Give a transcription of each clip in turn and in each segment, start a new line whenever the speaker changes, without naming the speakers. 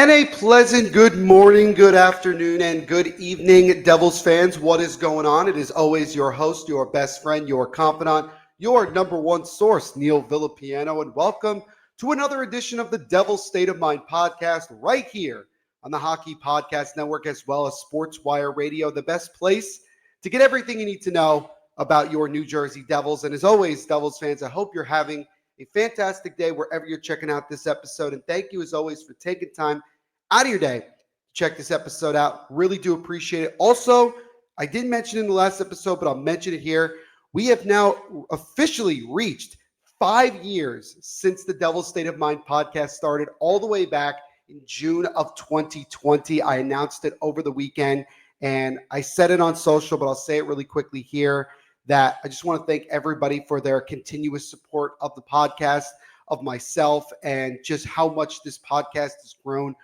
And a pleasant good morning, good afternoon, and good evening, Devils fans. What is going on? It is always your host, your best friend, your confidant, your number one source, Neil Villapiano, and welcome to another edition of the Devil's State of Mind podcast right here on the Hockey Podcast Network, as well as SportsWire Radio, the best place to get everything you need to know about your New Jersey Devils. And as always, Devils fans, I hope you're having a fantastic day wherever you're checking out this episode. And thank you, as always, for taking time out of your day to check this episode out. Really do appreciate it. Also, I didn't mention in the last episode, but I'll mention it here. We have now officially reached 5 years since the Devil's State of Mind podcast started, all the way back in June of 2020. I announced it over the weekend, and I said it on social, but I'll say it really quickly here, that I just want to thank everybody for their continuous support of the podcast, of myself, and just how much this podcast has grown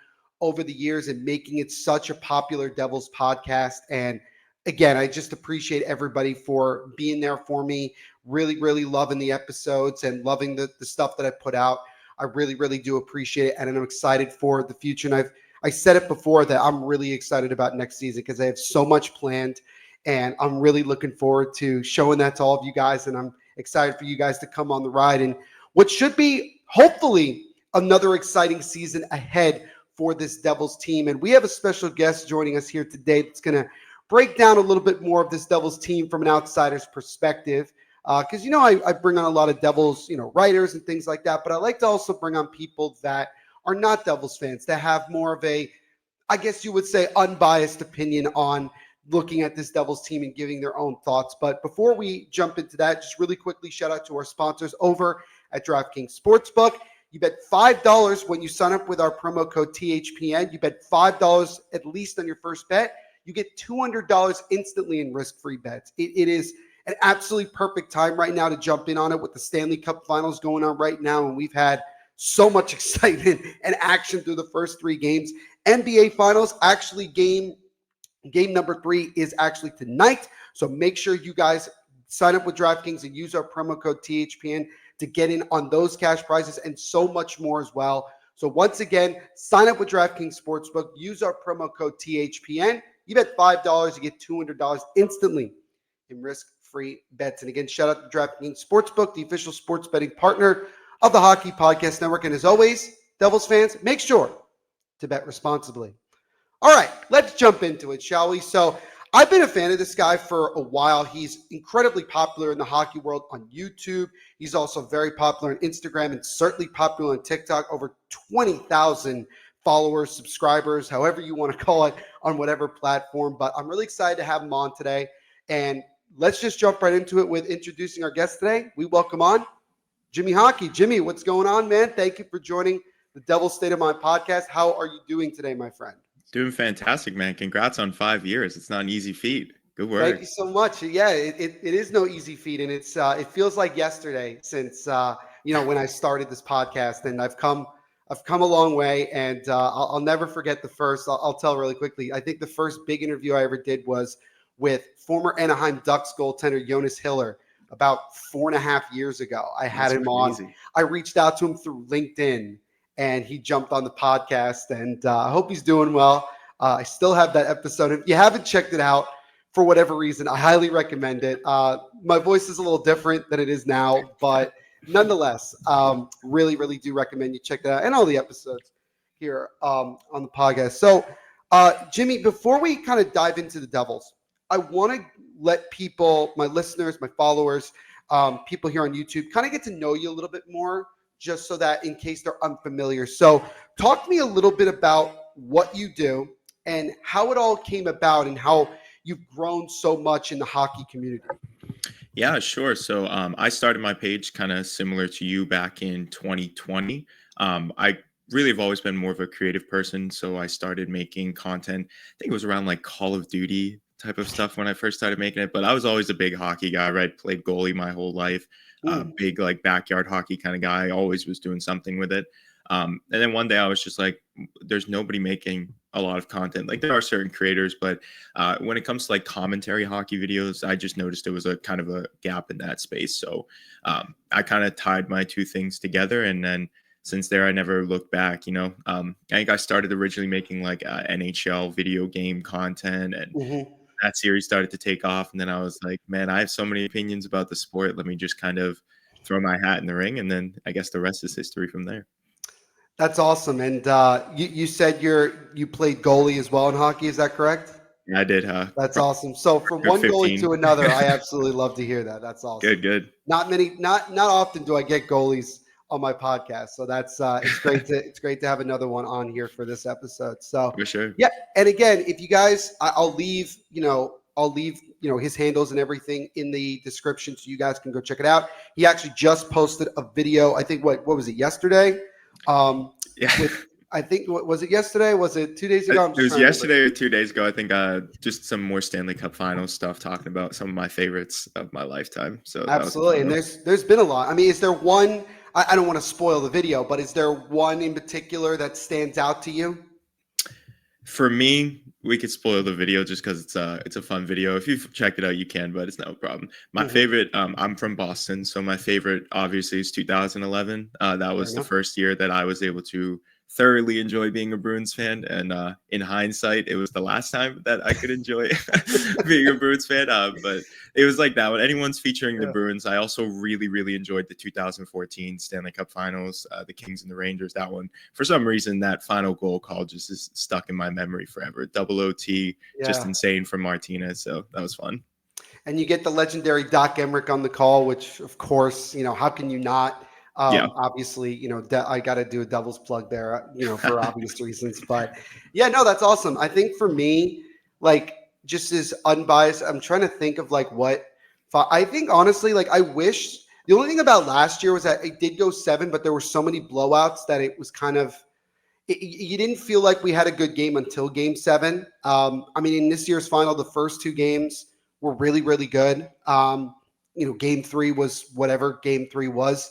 over the years and making it such a popular Devils podcast. And again, I just appreciate everybody for being there for me, really loving the episodes and loving the stuff that I put out. I really do appreciate it, and I'm excited for the future. And I said it before that I'm really excited about next season because I have so much planned. And I'm really looking forward to showing that to all of you guys. And I'm excited for you guys to come on the ride and what should be, hopefully, another exciting season ahead for this Devils team. And we have a special guest joining us here today that's going to break down a little bit more of this Devils team from an outsider's perspective. Because, I bring on a lot of Devils, writers and things like that. But I like to also bring on people that are not Devils fans, that have more of a, I guess you would say, unbiased opinion on looking at this Devils team and giving their own thoughts. But before we jump into that, just really quickly, shout out to our sponsors over at DraftKings Sportsbook. You bet $5 when you sign up with our promo code THPN. You bet $5 at least on your first bet. You get $200 instantly in risk-free bets. It is an absolutely perfect time right now to jump in on it with the Stanley Cup Finals going on right now. And we've had so much excitement and action through the first 3 games. NBA Finals, actually game number 3 is actually tonight. So make sure you guys sign up with DraftKings and use our promo code THPN to get in on those cash prizes and so much more as well. So once again, sign up with DraftKings Sportsbook, use our promo code THPN. You bet $5, you get $200 instantly in risk-free bets. And again, shout out to DraftKings Sportsbook, the official sports betting partner of the Hockey Podcast Network. And as always, Devils fans, make sure to bet responsibly. All right, let's jump into it, shall we? So I've been a fan of this guy for a while. He's incredibly popular in the hockey world on YouTube. He's also very popular on Instagram and certainly popular on TikTok. Over 20,000 followers, subscribers, however you want to call it, on whatever platform. But I'm really excited to have him on today. And let's just jump right into it with introducing our guest today. We welcome on Jimmy Hockey. Jimmy, what's going on, man? Thank you for joining the Devil's State of Mind podcast. How are you doing today, my friend?
Doing fantastic, man. Congrats on 5 years. It's not an easy feat. Good work.
Thank you so much. Yeah, it is no easy feat, and it feels like yesterday since when I started this podcast, and I've come a long way, and I'll never forget the first. I'll tell really quickly. I think the first big interview I ever did was with former Anaheim Ducks goaltender Jonas Hiller about 4.5 years ago. I had him on. I reached out to him through LinkedIn, and he jumped on the podcast, and I hope he's doing well. I still have that episode. If you haven't checked it out for whatever reason, I highly recommend it. My voice is a little different than it is now, but nonetheless, really do recommend you check that out and all the episodes here on the podcast. So, Jimmy, before we kind of dive into the Devils, I want to let people, my listeners, my followers, people here on YouTube, kind of get to know you a little bit more, just so that in case they're unfamiliar. So talk to me a little bit about what you do and how it all came about and how you've grown so much in the hockey community.
Yeah, sure. So I started my page kind of similar to you back in 2020. I really have always been more of a creative person. So I started making content. I think it was around like Call of Duty type of stuff when I first started making it. But I was always a big hockey guy, right? Played goalie my whole life. Big like backyard hockey kind of guy. Always was doing something with it. And then one day I was just like, there's nobody making a lot of content. Like there are certain creators, but when it comes to like commentary hockey videos, I just noticed there was a kind of a gap in that space. So I kind of tied my two things together and then since there, I never looked back. I think I started originally making like NHL video game content, and
Hmm.
that series started to take off. And then I was like, man, I have so many opinions about the sport. Let me just kind of throw my hat in the ring. And then I guess the rest is history from there.
That's awesome. And you said you played goalie as well in hockey. Is that correct?
Yeah, I did.
That's awesome. So from
Took
one goalie
15.
to another, I absolutely love to hear that. That's awesome.
Good, good.
Not often do I get goalies on my podcast. So that's it's great to have another one on here for this episode. So
For sure.
yeah, and again, if you guys, I'll leave his handles and everything in the description so you guys can go check it out. He actually just posted a video. I think what was it yesterday?
Yeah.
I think was it yesterday? Was it 2 days ago? I'm
It
just
was
trying to remember.
yesterday or 2 days ago. I think just some more Stanley Cup Finals stuff, talking about some of my favorites of my lifetime. So that was a
Absolutely.
fun
And
one.
there's been a lot. I mean, is there one? I don't want to spoil the video, but is there one in particular that stands out to you?
For me, we could spoil the video just because it's a fun video. If you've checked it out, you can, but it's no problem. My
Mhm.
favorite, I'm from Boston, so my favorite obviously is 2011. That
Fair
was the
enough.
first year that I was able to thoroughly enjoy being a Bruins fan, and in hindsight, it was the last time that I could enjoy being a Bruins fan. But it was like that when anyone's featuring the
Yeah.
Bruins. I also really, really enjoyed the 2014 Stanley Cup Finals, the Kings and the Rangers. That one, for some reason, that final goal call just is stuck in my memory forever. Double OT, just
Yeah.
insane from Martinez. So that was fun.
And you get the legendary Doc Emmerich on the call, which of course, how can you not?
Yeah.
Obviously, I got to do a devil's plug there, for obvious reasons. But yeah, no, that's awesome. I think for me, like just as unbiased, I'm trying to think of like what I think honestly, like I wish the only thing about last year was that it did go 7, but there were so many blowouts that it was kind of you didn't feel like we had a good game until game 7. I mean, in this year's final, the first 2 games were really, really good. Game 3 was whatever game 3 was,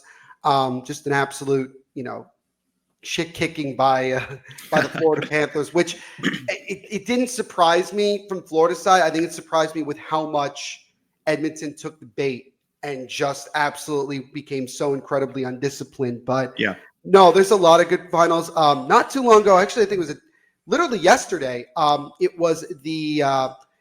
just an absolute, shit kicking by the Florida Panthers, which it didn't surprise me from Florida side. I think it surprised me with how much Edmonton took the bait and just absolutely became so incredibly undisciplined. But
Yeah.
no, there's a lot of good finals. Not too long ago, actually, I think it was literally yesterday. It was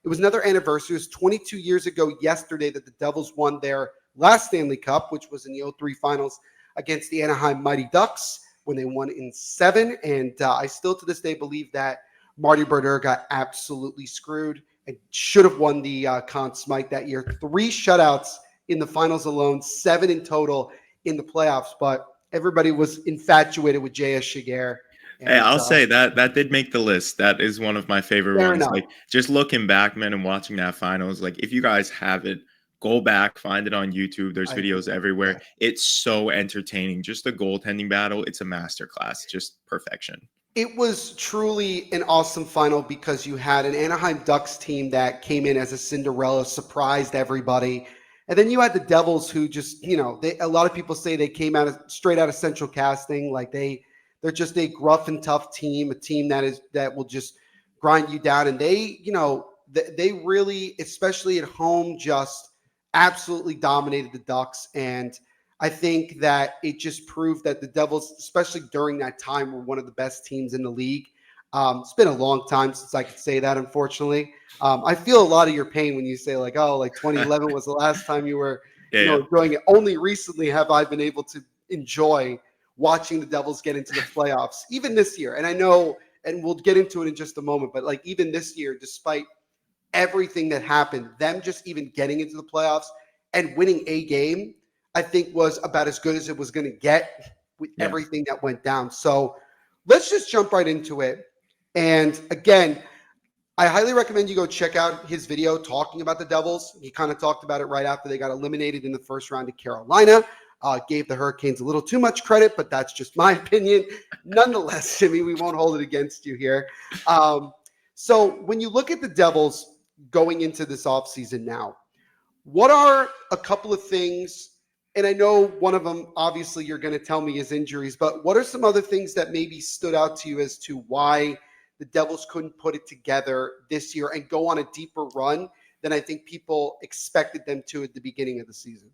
another anniversary. It was 22 years ago yesterday that the Devils won their last Stanley Cup, which was in the '03 finals against the Anaheim Mighty Ducks when they won in 7. And I still to this day believe that Marty Brodeur got absolutely screwed and should have won the Conn Smythe that year. 3 shutouts in the finals alone, 7 in total in the playoffs. But everybody was infatuated with J.S. Shiger.
Hey,
And
I'll say that did make the list. That is one of my favorite
fair
ones.
enough.
Like just looking back, man, and watching that finals. Like if you guys have it, go back, find it on YouTube. There's
I agree.
videos everywhere.
Yeah.
It's so entertaining. Just the goaltending battle. It's a masterclass. Just perfection.
It was truly an awesome final because you had an Anaheim Ducks team that came in as a Cinderella, surprised everybody. And then you had the Devils who just, a lot of people say they came straight out of Central Casting. Like they're just a gruff and tough team, a team that will just grind you down. And they really, especially at home, just absolutely dominated the Ducks. And I think that it just proved that the Devils, especially during that time, were one of the best teams in the league. It's been a long time since I could say that, unfortunately. I feel a lot of your pain when you say like, oh, like 2011 was the last time you were,
Yeah, yeah.
enjoying it. Only recently have I been able to enjoy watching the Devils get into the playoffs, even this year. And I know, and we'll get into it in just a moment, but like even this year, despite everything that happened, them just even getting into the playoffs and winning a game, I think was about as good as it was going to get with
Yeah.
everything that went down. So let's just jump right into it. And again, I highly recommend you go check out his video talking about the Devils. He kind of talked about it right after they got eliminated in the first round of Carolina. Gave the Hurricanes a little too much credit, but that's just my opinion. Nonetheless, Jimmy, we won't hold it against you here. So when you look at the Devils going into this offseason now, what are a couple of things? And I know one of them, obviously, you're going to tell me is injuries, but what are some other things that maybe stood out to you as to why the Devils couldn't put it together this year and go on a deeper run than I think people expected them to at the beginning of the season?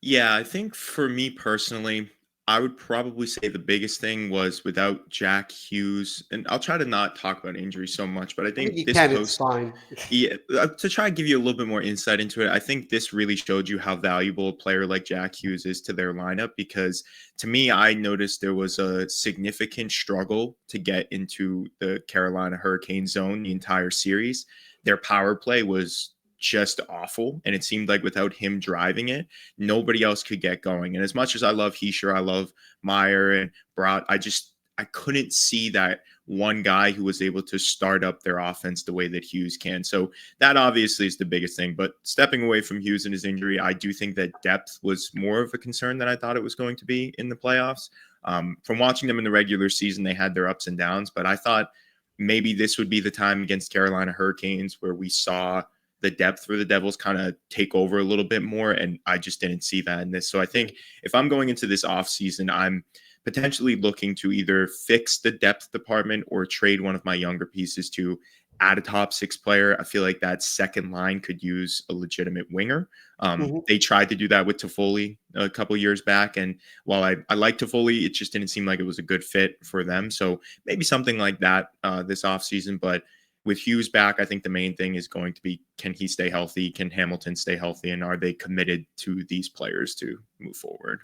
Yeah, I think for me personally, I would probably say the biggest thing was without Jack Hughes, and I'll try to not talk about injuries so much, but I
I think
think
you
this
can. It's
post,
fine.
yeah, to try and give you a little bit more insight into it, I think this really showed you how valuable a player like Jack Hughes is to their lineup because to me, I noticed there was a significant struggle to get into the Carolina Hurricane zone the entire series. Their power play was just awful. And it seemed like without him driving it, nobody else could get going. And as much as I love Heischer, I love Meyer and Brat, I couldn't see that one guy who was able to start up their offense the way that Hughes can. So that obviously is the biggest thing. But stepping away from Hughes and his injury, I do think that depth was more of a concern than I thought it was going to be in the playoffs. From watching them in the regular season, they had their ups and downs, but I thought maybe this would be the time against Carolina Hurricanes where we saw the depth for the Devils kind of take over a little bit more. And I just didn't see that in this. So I think if I'm going into this offseason, I'm potentially looking to either fix the depth department or trade one of my younger pieces to add a top six player. I feel like that second line could use a legitimate winger.
Mhm.
They tried to do that with Toffoli a couple years back. And while I like Toffoli, it just didn't seem like it was a good fit for them. So maybe something like that this offseason. But with Hughes back, I think the main thing is going to be, can he stay healthy? Can Hamilton stay healthy? And are they committed to these players to move forward?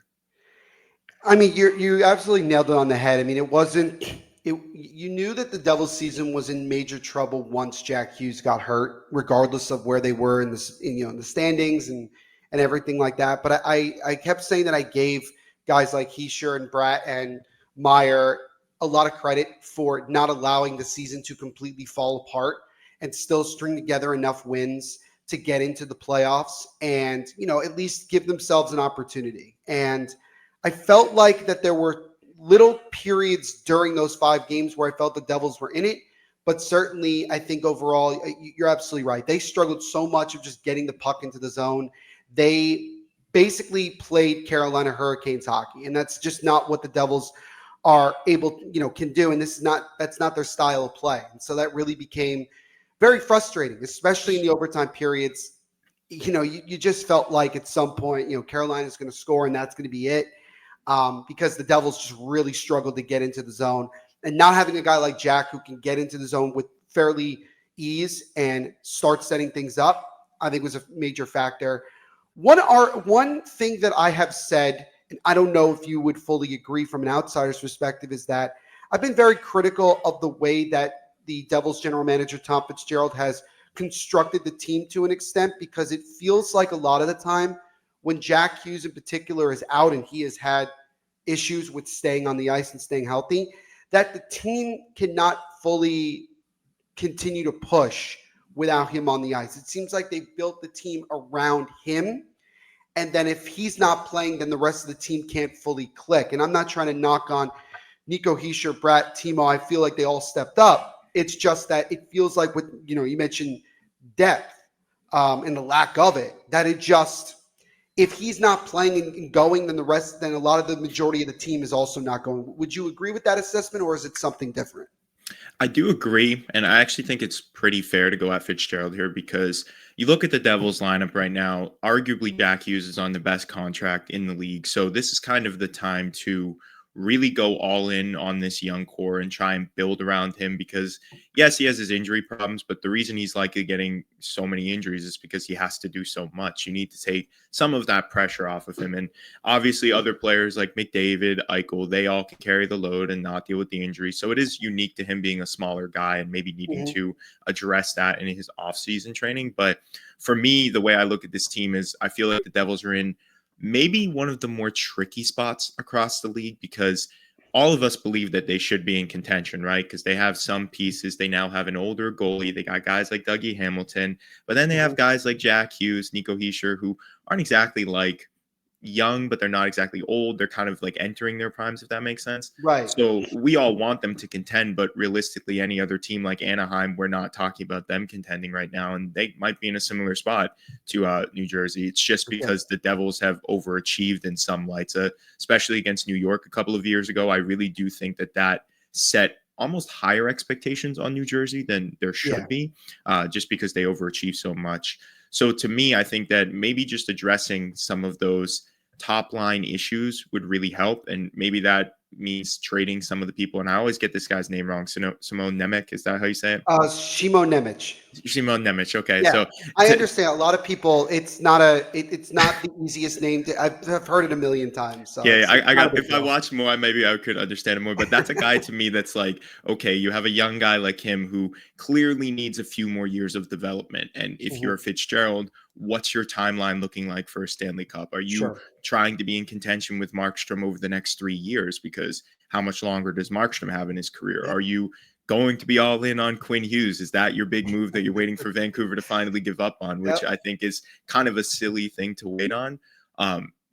I mean, you absolutely nailed it on the head. I mean, it wasn't. You knew that the Devils' season was in major trouble once Jack Hughes got hurt, regardless of where they were in this, in the standings and everything like that. But I kept saying that I gave guys like Heischer and Bratt and Meyer a lot of credit for not allowing the season to completely fall apart and still string together enough wins to get into the playoffs and at least give themselves an opportunity. And I felt like that there were little periods during those 5 games where I felt the Devils were in it. But certainly, I think overall, you're absolutely right. They struggled so much of just getting the puck into the zone. They basically played Carolina Hurricanes hockey, and that's just not what the Devils are able, can do. And that's not their style of play. And so that really became very frustrating, especially in the overtime periods. You just felt like at some point, Carolina's going to score and that's going to be it, because the Devils just really struggled to get into the zone. And not having a guy like Jack who can get into the zone with fairly ease and start setting things up, I think was a major factor. One thing that I have said, and I don't know if you would fully agree from an outsider's perspective, is that I've been very critical of the way that the Devils general manager Tom Fitzgerald has constructed the team to an extent, because it feels like a lot of the time when Jack Hughes in particular is out and he has had issues with staying on the ice and staying healthy, that the team cannot fully continue to push without him on the ice. It seems like they've built the team around him. And then if he's not playing, then the rest of the team can't fully click. And I'm not trying to knock on Nico Heischer, Bratt, Timo. I feel like they all stepped up. It's just that it feels like with, you mentioned depth, and the lack of it, that it just, if he's not playing and going, then a lot of the majority of the team is also not going. Would you agree with that assessment, or is it something different?
I do agree, and I actually think it's pretty fair to go at Fitzgerald here because you look at the Devils lineup right now, arguably Jack Hughes is on the best contract in the league. So this is kind of the time to really go all in on this young core and try and build around him because yes, he has his injury problems, but the reason he's likely getting so many injuries is because he has to do so much. You need to take some of that pressure off of him. And obviously other players like McDavid, Eichel, they all can carry the load and not deal with the injury. So it is unique to him being a smaller guy and maybe needing
Mm-hmm.
to address that in his offseason training. But for me, the way I look at this team is I feel like the Devils are in maybe one of the more tricky spots across the league because all of us believe that they should be in contention, right? Because they have some pieces. They now have an older goalie. They got guys like Dougie Hamilton, but then they
Mm-hmm.
have guys like Jack Hughes, Nico Heischer, who aren't exactly like young, but they're not exactly old. They're kind of like entering their primes, if that makes sense.
Right.
So we all want them to contend, but realistically, any other team like Anaheim, we're not talking about them contending right now, and they might be in a similar spot to New Jersey. It's just
Okay.
because the Devils have overachieved in some lights, especially against New York a couple of years ago. I really do think that set almost higher expectations on New Jersey than there
Yeah.
should be, just because they overachieve so much. So to me, I think that maybe just addressing some of those top line issues would really help. And maybe that means trading some of the people. And I always get this guy's name wrong. Simone Nemec, is that how you say it?
Shimo Nemec.
Simone Nemec. Okay.
Yeah,
So
I
to,
understand. A lot of people, it's not the easiest name to. I've heard it a million times, so
yeah,
it's
I
not a
got.
big
If I
deal.
watched more, maybe I could understand it more. But that's a guy to me that's like, okay, you have a young guy like him who clearly needs a few more years of development. And if
Mhm.
you're a Fitzgerald, what's your timeline looking like for a Stanley Cup? Are you
Sure.
trying to be in contention with Markstrom over the next 3 years? Because how much longer does Markstrom have in his career?
Yeah.
Are you going to be all in on Quinn Hughes? Is that your big move that you're waiting for Vancouver to finally give up on? Which
Yep.
I think is kind of a silly thing to wait on.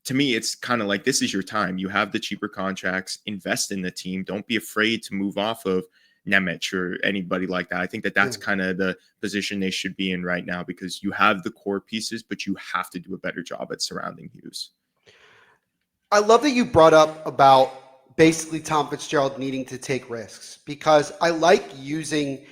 To me, it's kind of like this is your time. You have the cheaper contracts, invest in the team. Don't be afraid to move off of Nemec or anybody like that. I think that
Yeah.
that's kind of the position they should be in right now because you have the core pieces, but you have to do a better job at surrounding Hughes.
I love that you brought up about basically Tom Fitzgerald needing to take risks because I like using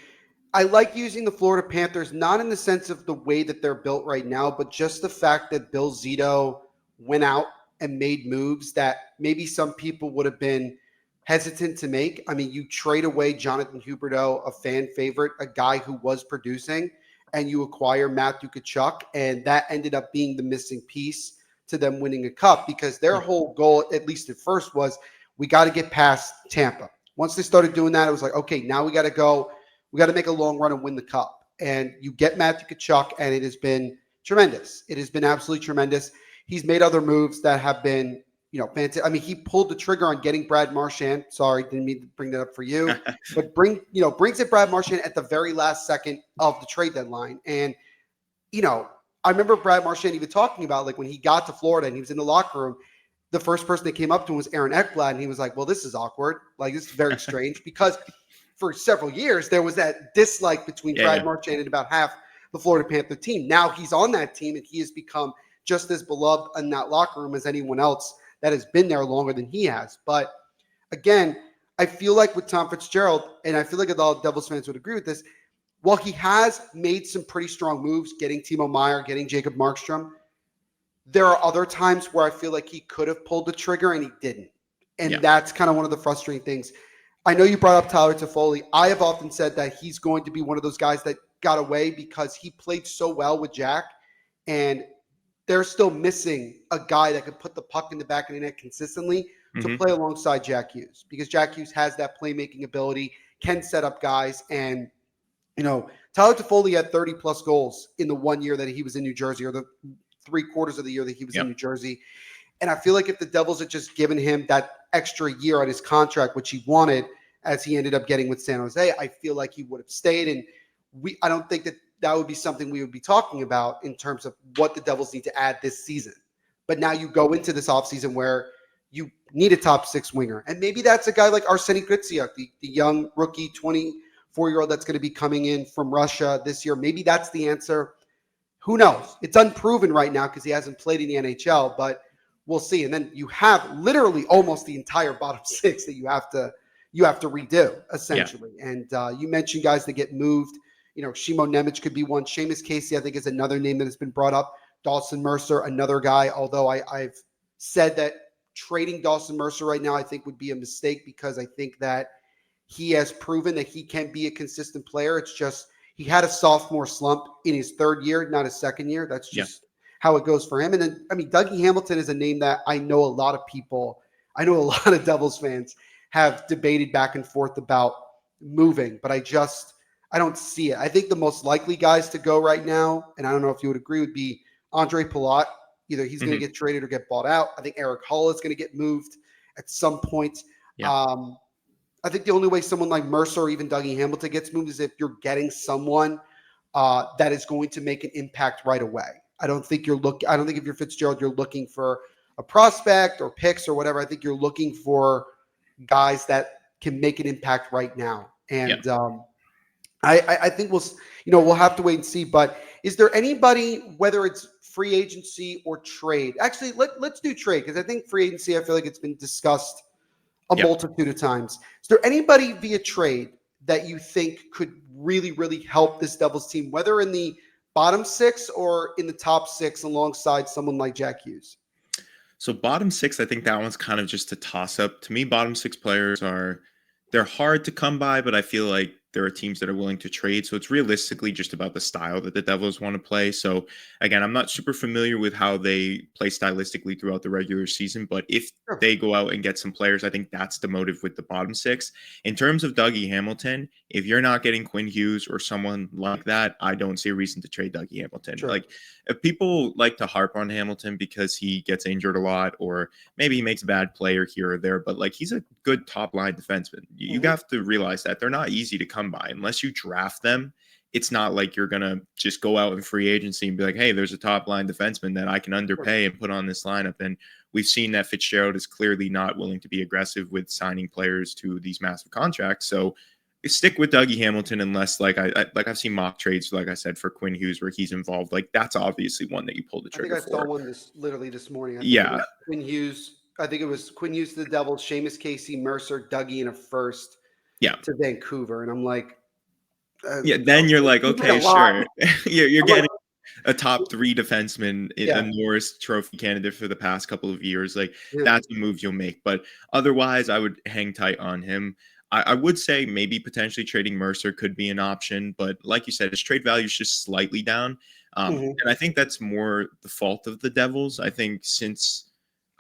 the Florida Panthers, not in the sense of the way that they're built right now, but just the fact that Bill Zito went out and made moves that maybe some people would have been hesitant to make. I mean, you trade away Jonathan Huberdeau, a fan favorite, a guy who was producing, and you acquire Matthew Tkachuk, and that ended up being the missing piece to them winning a cup because their whole goal, at least at first, was we got to get past Tampa. Once they started doing that, it was like, okay, now we got to go. We got to make a long run and win the cup. And you get Matthew Tkachuk, and it has been tremendous. It has been absolutely tremendous. He's made other moves that have been, fantastic. I mean, he pulled the trigger on getting Brad Marchand. Sorry, didn't mean to bring that up for you, but brings it Brad Marchand at the very last second of the trade deadline. And I remember Brad Marchand even talking about like when he got to Florida and he was in the locker room, the first person that came up to him was Aaron Ekblad, and he was like, "Well, this is awkward. Like this is very strange because." For several years, there was that dislike between
Yeah,
Brad Marchand and about half the Florida Panther team. Now he's on that team, and he has become just as beloved in that locker room as anyone else that has been there longer than he has. But again, I feel like with Tom Fitzgerald, and I feel like all Devils fans would agree with this, while he has made some pretty strong moves, getting Timo Meier, getting Jacob Markstrom, there are other times where I feel like he could have pulled the trigger and he didn't. And
yeah,
that's kind of one of the frustrating things. I know you brought up Tyler Toffoli. I have often said that he's going to be one of those guys that got away because he played so well with Jack, and they're still missing a guy that could put the puck in the back of the net consistently to
hmm
play alongside Jack Hughes because Jack Hughes has that playmaking ability, can set up guys, and Tyler Toffoli had 30 plus goals in the 1 year that he was in New Jersey, or the 3/4 of the year that he was in
yep,
New Jersey. And I feel like if the Devils had just given him that extra year on his contract, which he wanted, as he ended up getting with San Jose, I feel like he would have stayed. And I don't think that would be something we would be talking about in terms of what the Devils need to add this season. But now you go into this offseason where you need a top six winger. And maybe that's a guy like Arseny Gritziuk, the young rookie 24-year-old that's going to be coming in from Russia this year. Maybe that's the answer. Who knows? It's unproven right now because he hasn't played in the NHL, but we'll see. And then you have literally almost the entire bottom six that you have to redo
yeah,
essentially. And you mentioned guys that get moved. Shimo Nemec could be one. Seamus Casey, I think, is another name that has been brought up. Dawson Mercer, another guy. Although I've said that trading Dawson Mercer right now, I think would be a mistake because I think that he has proven that he can be a consistent player. It's just he had a sophomore slump in his third year, not his second year. That's
yeah,
just how it goes for him. And then, I mean, Dougie Hamilton is a name that I know a lot of Devils fans have debated back and forth about moving, but I don't see it. I think the most likely guys to go right now, and I don't know if you would agree, would be Andre Palat. Either he's going to
hmm
get traded or get bought out. I think Eric Hull is going to get moved at some point.
yeah,
Um, I think the only way someone like Mercer or even Dougie Hamilton gets moved is if you're getting someone that is going to make an impact right away. I don't think if you're Fitzgerald, you're looking for a prospect or picks or whatever. I think you're looking for guys that can make an impact right now.
yeah.
And I think we'll have to wait and see. But is there anybody, whether it's free agency or trade? Actually, let's do trade because I think free agency, I feel like it's been discussed a
Yep.
multitude of times. Is there anybody via trade that you think could really, really help this Devils team, whether in the bottom six or in the top six alongside someone like Jack Hughes?
So bottom six, I think that one's kind of just a toss up. To me, bottom six players they're hard to come by, but I feel like there are teams that are willing to trade. So it's realistically just about the style that the Devils want to play. So again, I'm not super familiar with how they play stylistically throughout the regular season, but if
Sure.
they go out and get some players, I think that's the motive with the bottom six. In terms of Dougie Hamilton, if you're not getting Quinn Hughes or someone like that, I don't see a reason to trade Dougie Hamilton.
Sure.
Like, if people like to harp on Hamilton because he gets injured a lot, or maybe he makes a bad play or here or there, but like he's a good top line defenseman. You
Mhm.
have to realize that they're not easy to come by unless you draft them. It's not like you're gonna just go out in free agency and be like, hey, there's a top line defenseman that I can
Sure.
underpay and put on this lineup. And we've seen that Fitzgerald is clearly not willing to be aggressive with signing players to these massive contracts. So stick with Dougie Hamilton unless like I've seen mock trades, like I said, for Quinn Hughes where he's involved. Like that's obviously one that you pull the
I think
trigger
I saw
for.
one literally this morning. I think it was
Yeah.
Quinn Hughes. I think it was Quinn Hughes to the Devils, Seamus Casey, Mercer, Dougie in a first
Yeah.
to Vancouver, and I'm like,
Yeah. Then you're like,
seems like a
okay,
lot.
sure. you're
I'm like,
getting a top three defenseman, a
yeah,
Norris Trophy candidate for the past couple of years. Like
yeah.
that's a move you'll make. But otherwise, I would hang tight on him. I would say maybe potentially trading Mercer could be an option, but like you said, his trade value is just slightly down.
Mhm.
And I think that's more the fault of the Devils. I think since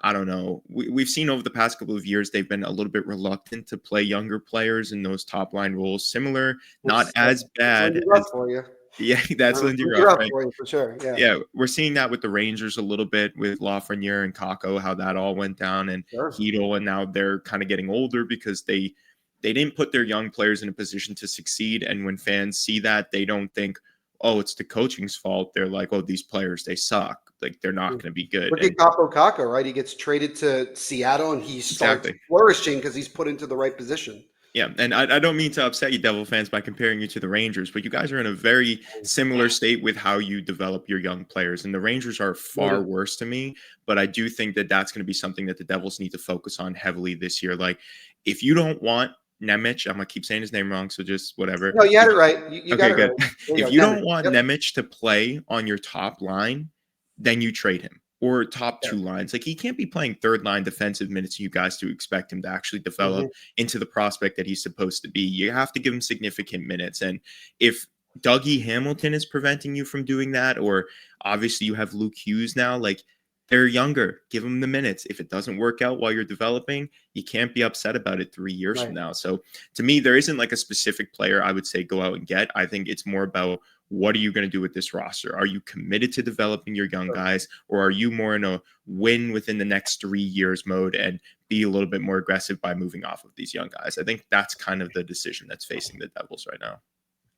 I don't know, we've seen over the past couple of years they've been a little bit reluctant to play younger players in those top line roles. Similar, not as
That's
bad
Lindy Ruff
as
for you.
yeah, that's Lindy
Lindy
Ruff,
Ruff
right?
for you for sure. Yeah,
Yeah, we're seeing that with the Rangers a little bit with Lafreniere and Kako, how that all went down, and
sure.
Heedle, and now they're kind of getting older because they didn't put their young players in a position to succeed. And when fans see that, they don't think, oh, it's the coaching's fault. They're like, oh, these players, they suck. Like they're not
Yeah.
going to be good.
Look at
And
Capo Caco, right? He gets traded to Seattle and he starts
exactly.
flourishing because he's put into the right position.
Yeah, and I don't mean to upset you, Devil fans, by comparing you to the Rangers, but you guys are in a very similar state with how you develop your young players. And the Rangers are far
Noted.
worse to me, but I do think that that's going to be something that the Devils need to focus on heavily this year. Like, if you don't want Nemec, I'm gonna keep saying his name wrong, so just whatever.
No, you had it right. You got
Okay,
it
good.
right. There
If
you
you
go. Nemeth.
don't want
Yep.
Nemec to play on your top line, then you trade him or top
Yeah.
two lines. Like he can't be playing third line defensive minutes. You guys to expect him to actually develop
Mhm.
into the prospect that he's supposed to be. You have to give him significant minutes. And if Dougie Hamilton is preventing you from doing that, or obviously you have Luke Hughes now, like they're younger. Give them the minutes. If it doesn't work out while you're developing, you can't be upset about it 3 years from
Right.
now. So to me, there isn't like a specific player I would say go out and get. I think it's more about what are you going to do with this roster? Are you committed to developing your young
Sure.
guys, or are you more in a win within the next 3 years mode and be a little bit more aggressive by moving off of these young guys? I think that's kind of the decision that's facing the Devils right now.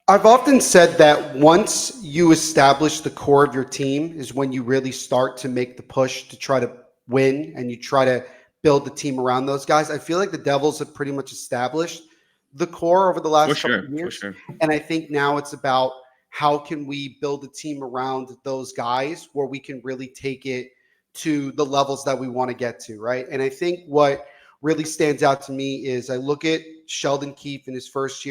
I've often said that once you establish the core of your team is when you really start to make the push to try to win and you try to build the team around those guys. I feel like the Devils have pretty much established the core over the
For
last couple
sure,
of
for
years.
sure.
And I think now it's about how can we build a team around those guys where we can really take it to the levels that we want to get to, right? And I think what really stands out to me is I look at Sheldon Keefe in his first year